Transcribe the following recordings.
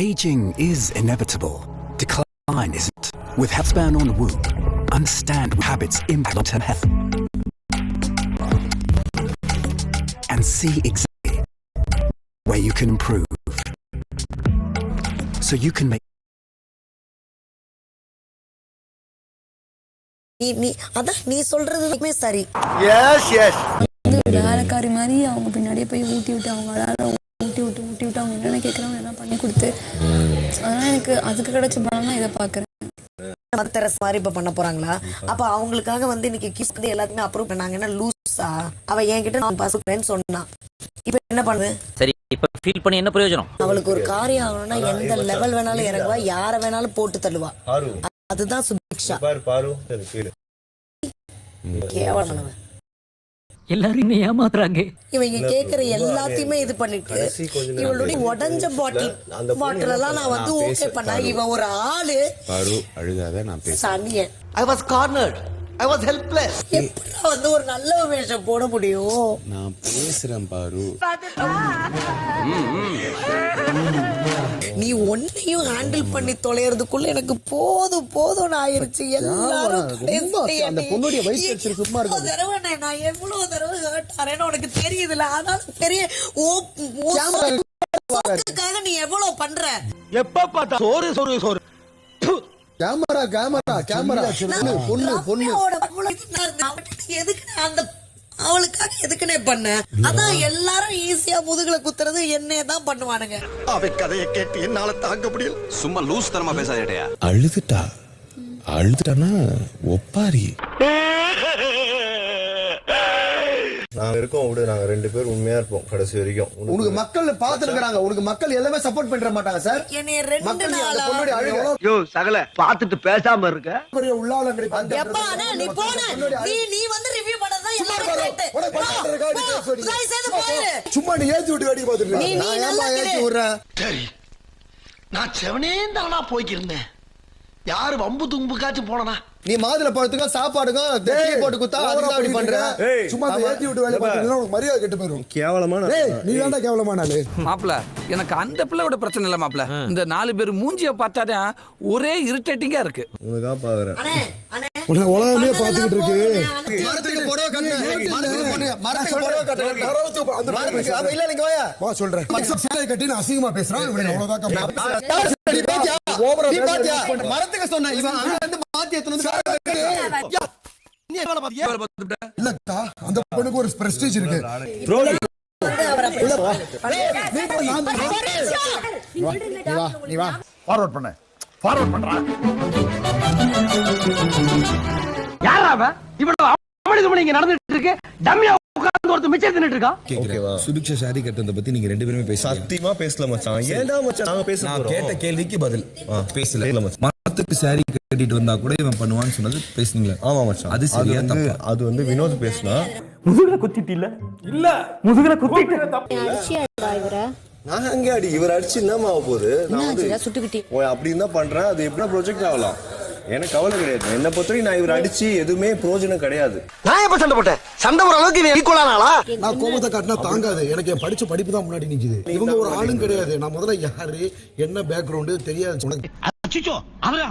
Aging is inevitable. Decline isn't. With Healthspan on Whoop, understand habits impact long-term health and see exactly where you can improve, so you can make. நீ சொல்றதுமே சரி. வேலைக்காரி மாதிரி அவங்க பின்னாடியே போய் ஊட்டி விட்டு அவங்க ஊட்டி விட்டு அவங்க என்னென்ன கேட்குறாங்க என்ன பண்ணி கொடுத்து, அதனால் எனக்கு அதுக்கு கிடைச்ச பலம் தான் இதை பார்க்குறேன். மத்தரஸ் மாதிரி இப்போ பண்ண போறாங்களா? அப்ப அவங்களுக்காக வந்து இன்னைக்கு கிஸ் வந்து எல்லாத்தையுமே அப்ரூவ் பண்ணாங்க. என்ன லூஸா அவ என்கிட்ட நான் பாசுறேன்னு சொன்னா, இப்ப என்ன பண்ணுது? சரி, இப்ப ஃபீல் பண்ணி என்ன பிரயோஜனம்? அவளுக்கு ஒரு காரியம் ஆகணும்னா எந்த லெவல் வேணாலும் இறங்குவா, யார வேணாலும் போட்டு தள்ளுவா. அதுதான் சுபிக்ஷா. கேவலமானவன். எல்லாரும் ஏமாத்துறாங்க. இவங்க கேக்குற எல்லாத்தையுமே இது பண்ணிட்டு இவளுடைய உடஞ்ச பாட்டில் எல்லாம் நான் வந்து ஓகே பண்ணா இவன் ஒரு ஆளு. அழுகாத, நான் சனியன். I was cornered. I was helpless. எப்படி வந்து ஒரு நல்ல வேஷம் போட முடியும்? நான் பேசுறேன் பாரு. நீ ஒன்னையும் ஹேண்டில் பண்ணி தொலைறதுக்குள்ள எனக்கு போதும் ஆயிருச்சு. எல்லாரும் அந்த பொண்ணுடைய வயசு சும்மா இருக்கு. தடவை நான் எவ்வளவு தடவை ஹர்ட் ஆறேன்னு உனக்கு தெரியுதுல. ஆனாலும் பெரிய நீ எவ்வளவு பண்ற? எப்ப பார்த்தா சோறு கேமரா பொண்ணு எதுக்கு அந்த அவளுக்காக எதுக்குனே பண்ண? அதான் எல்லாரும் ஈஸியா முதுகுல குத்துறது என்னைய தான் பண்ணுவானுங்க. அவ கதையை கேட்டு என்னால தாங்க முடியல. சும்மா லூஸ் தரமா பேசாதேடா. அழுதுட்டானா ஒப்பாரி. நாங்க இருக்கோம் விடு, நாங்க 2 பேர் உண்மையா இருப்போம் கடைசி வரைக்கும். உனக்கு மக்கள் பாத்துருக்காங்க, உனக்கு மக்கள் எல்லாமே சப்போர்ட் பண்ண மாட்டாங்க சார். என்னைய 2 நாளா யோ சகல பாத்துட்டு பேசாம இருக்க. எப்பா நீ போன நீ வந்து ரிவ்யூ பண்ணறதா எல்லாரும் சும்மா நீ ஏத்தி விட்டு வேடி பாத்துட்டு நான் ஏமா ஏத்தி விடுறேன். சரி, நான் செவனே தானா போய்க்கிருந்தேன். யாரு வம்பு தும்புக்காச்சும் போனனா? நீ மாதுளை பழத்துக்கு சாப்பாடுக்கும் தேடி போட்டு குத்தா அதுக்கு அப்படி பண்ற. சும்மா ஏத்தி விட்டு வேலை பாத்துட்டா உனக்கு மரியாதை கெட்டு போயிடும். கேவலமான நீ தான்டா கேவலமான ஆளு. மாப்ள, எனக்கு அந்த பிள்ளையோட பிரச்சனை இல்ல மாப்ள. இந்த 4 பேர் மூஞ்சிய பார்த்தாதான் ஒரே இரிட்டேட்டிங்கா இருக்கு. உனக்கா பாக்குறேன். உனக்கு உலகமே பாத்துக்கிட்டு இருக்கு. மரத்துக்கு போடவே கட்டு. மரத்துக்கு போடவே கட்டு. அந்த மரத்துக்கு அது இல்ல, நீங்க வாயா. வா சொல்றேன். சேலை கட்டி நான் அசிங்கமா பேசுறான். இவனை அவ்வளவுதான். மரத்துக்கு சொன்ன இவன் அங்க வந்து மாத்தி ஏத்துனது இல்லக்கா. அந்த பொண்ணுக்கு ஒரு பிரஸ்டீஜ் இருக்கு. நீ வா ஃபார்வர்ட் பண்றா. யாரா அவன்? இவ்வளவு அவனுக்கு இங்க நடந்துட்டு இருக்கு. டம்மியா உட்கார்ந்து ஒருத்தர் மிச்சம் தின்னுட்டு இருக்கா. ஓகேவா? சுபிக்ஷா சாரி கட்டறத பத்தி நீங்க 2 பேருமே பேச சத்தியமா பேசல மச்சான். ஏன்டா மச்சான் நாங்க பேச போறோம்? நான் கேட்ட கேள்விக்கு பதில் பேசல மச்சான். மரத்துக்கு சாரி கட்டிட்டு வந்தா கூட இவன் பண்ணுவான்னு சொன்னது பேசுனீங்களா? ஆமா மச்சான். அது சரியா தப்பா? அது வந்து வினோத் பேசினா முதுகுல குத்திட்டு இல்ல முதுகுல குத்திட்டு நான் அங்க அடி இவர் அடிச்சு என்னமா ஆக போகுது? நான் வந்து அப்படின்னு தான் பண்றேன். அது எப்படின்னா ப்ரொஜெக்ட் ஆகலாம். எனக்கு கவலை கிடையாது. என்ன பொறுத்தவரைக்கும் நான் இவர் அடிச்சு எதுவுமே பிரயோஜனம் கிடையாது. நான் எப்ப சண்டை போட்டேன்? சண்டை போற அளவுக்கு ஈக்குவலானாளா? நான் கோபத்தை காட்டினா தாங்காது. எனக்கு என் படிச்ச படிப்பு தான் முன்னாடி நிக்குது. இவங்க ஒரு ஆளும் கிடையாது. நான் முதல்ல யாரு என்ன பேக்ரவுண்டு தெரியாது உனக்கு. அச்சச்சோ, அவரா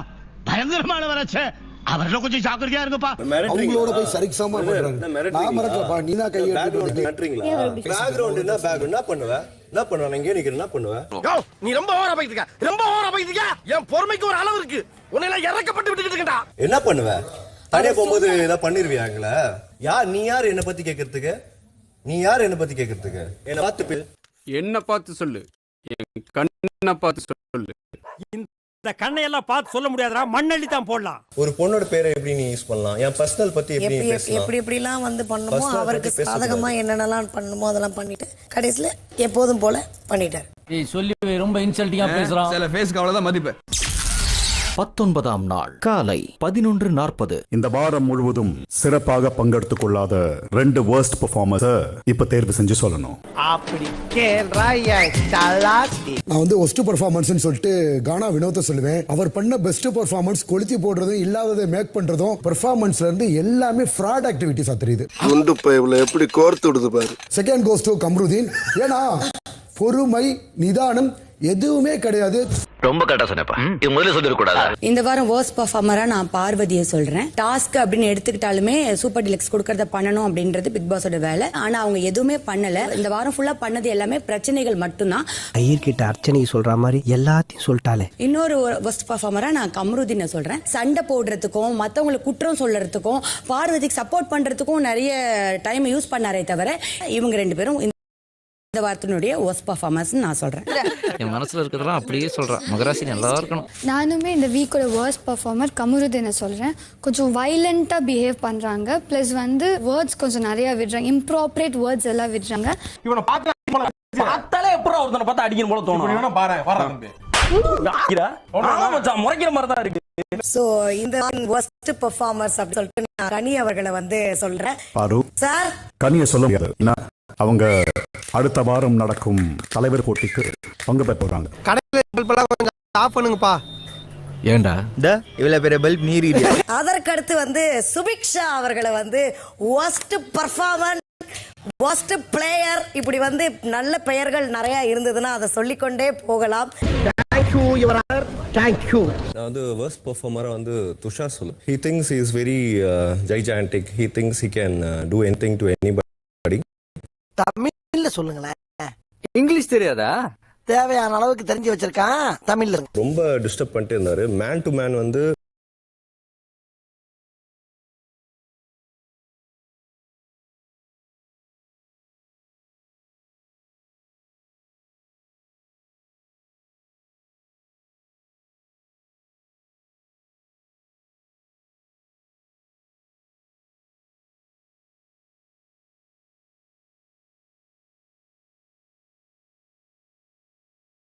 பயங்கரமான வரச்சே. அவர்ல கொஞ்சம் ஜாக்கிரதையா இருங்கப்பா. அவங்களோட போய் சரிசமா பண்றாங்க. நான் மறக்கலப்பா. நீனா கை எடுத்து நட்றீங்களா? பேக்ரவுண்ட் என்ன பேக் என்ன பண்ணுவ? என்ன பண்ணுவ? நான் இங்கே நிக்கிறேன். என்ன பண்ணுவ? யோ, நீ ரொம்ப ஓவரா போயிட்டு என் பொறுமைக்கு ஒரு அளவு இருக்கு. உன்னை எல்லாம் இறக்கப்பட்டு விட்டுக்கிட்டு இருக்கடா. என்ன பண்ணுவ? தனியா போகும்போது ஏதாவது பண்ணிருவியாங்களா? நீ யார் என்ன பத்தி கேக்குறதுக்கு? என்ன பார்த்து சொல்லு. என் கண்ணை பார்த்து சொல்லு. இந்த கண்ணை எல்லாம் பார்த்து சொல்ல முடியாதுடா. மண்ணள்ளி தான் போடலாம். ஒரு பொண்ணோட பேரை எப்படி நீ யூஸ் பண்ணலாம்? என் பர்சனல் பத்தி எப்படி பேசலாம்? எப்படிலாம் வந்து பண்ணுமோ அவருக்கு சாதகமா என்னென்னலாம் பண்ணுமோ அதெல்லாம் பண்ணிட்டு கடைசியில எப்போதும் போல பண்ணிட்டார். நீ சொல்லி ரொம்ப இன்சல்ட்டிங்கா பேசுறான். சில ஃபேஸ்க்கு அவ்வளவுதான் மதிப்பு. 19ஆம் நாள் காலை 11:40. இந்த வாரம் முழுவதும் சிறப்பாக பங்கெடுத்துக் கொள்ளாத 2 worst performers இப்ப தேர்வு செஞ்சு சொல்லணும். அப்படி கேள்றாயா சலாத்தி. நான் வந்து ஒஸ்ட் பெர்ஃபார்மன்ஸ்னு சொல்லிட்டு கானா வினோத்தை சொல்லுவேன். அவர் பண்ண பெஸ்ட் பெர்ஃபார்மன்ஸ் கொளுத்தி போடுறதும் இல்லாததை மேக் பண்றதும் பெர்ஃபார்மன்ஸ்ல இருந்து எல்லாமே ஃப்ராட் ஆக்டிவிட்டிஸா தெரியுது. குண்டு பைப்ல எப்படி கோர்த்து விடுது பாரு. Second goes to Kamrudeen. ஏன்னா பொறுமை நிதானம் எதுவுமே கிடையாது. ரொம்ப கரெக்டா சொன்னப்பா இது முதல்ல சொல்லிட கூடாதா? இந்த வாரம் வேர்ஸ்ட் பர்ஃபார்மரா நான் பார்வதியை சொல்றேன். டாஸ்க் அப்படின்னு எடுத்துக்கிட்டாலுமே சூப்பர் டிலக்ஸ் கொடுக்கறத பண்ணணும் அப்படின்றது பிக் பாஸோட வேலை. ஆனா அவங்க எதுவுமே பண்ணல. இந்த வாரம் ஃபுல்லா பண்ணது எல்லாமே பிரச்சனைகள் மட்டும்தான். ஐயர்கிட்ட அர்ச்சனை சொல்ற மாதிரி எல்லாத்தையும் சொல்லிட்டாலே. இன்னொரு வேர்ஸ்ட் பர்ஃபார்மரா நான் கமருதீனை சொல்றேன். சண்டை போடுறதுக்கும் மத்தவங்களுக்கு குற்றம் சொல்றதுக்கும் பார்வதிக்கு சப்போர்ட் பண்றதுக்கும் நிறைய டைம் யூஸ் பண்ணாரே தவிர இவங்க ரெண்டு பேரும் இந்த வாரத்தினுடைய ஒர்ஸ்ட் பர்ஃபார்மன்ஸ் நான் சொல்றேன். என் மனசுல இருக்கிறதெல்லாம் அப்படியே சொல்றான். மகராசி நல்லா இருக்கணும். நானுமே இந்த வீக்கோட வேர்ஸ்ட் பர்ஃபார்மர் கமருதீனை சொல்றேன். கொஞ்சம் வைலண்டா பிஹேவ் பண்றாங்க. பிளஸ் வந்து வேர்ட்ஸ் கொஞ்சம் நிறைய விடுறாங்க. இம்ப்ராப்பரேட் வேர்ட்ஸ் எல்லாம் விடுறாங்க. இவனை பார்த்தாலே எப்பறம் ஒருத்தனை பார்த்தா அடிக்கணும் போல தோணும். இவனை பாரு வர முறைக்கிற மாதிரி தான் இருக்கு. சோ இந்த worst performers அப்படி சொல்லிட்டு நான் கனி அவர்களை வந்து சொல்றேன். பாரு சார் கனியை சொல்ல முடியாது. ஏன்னா, அவங்க அடுத்த வாரம் நடக்கும் தலைவர் போட்டிக்கு பங்கு பெற போறாங்க. ஆஃப் பண்ணுங்கப்பா. ஏன்டா இவ்வளவு பெரிய பல்ப் நீர் அதற்கடுத்து வந்து சுபிக்ஷா அவர்களை வந்து worst performance, worst player இப்படி வந்து நல்ல பெயர்கள் நிறைய இருந்ததுன்னா அதை சொல்லிக்கொண்டே போகலாம். நான் வந்து வேர்ஸ்ட் பெர்ஃபார்மரா வந்து துஷார் சொல்ல. He thinks he is very gigantic. He thinks he can do anything to anybody. தமிழ்ல சொல்லுங்களேன். இங்கிலீஷ் தெரியாதா? தேவையான அளவுக்கு தெரிஞ்சு வச்சிருக்கான் தமிழ்ல. ரொம்ப டிஸ்டர்ப் பண்ணிட்டு இருந்தாரு. மேன் டு மேன் வந்து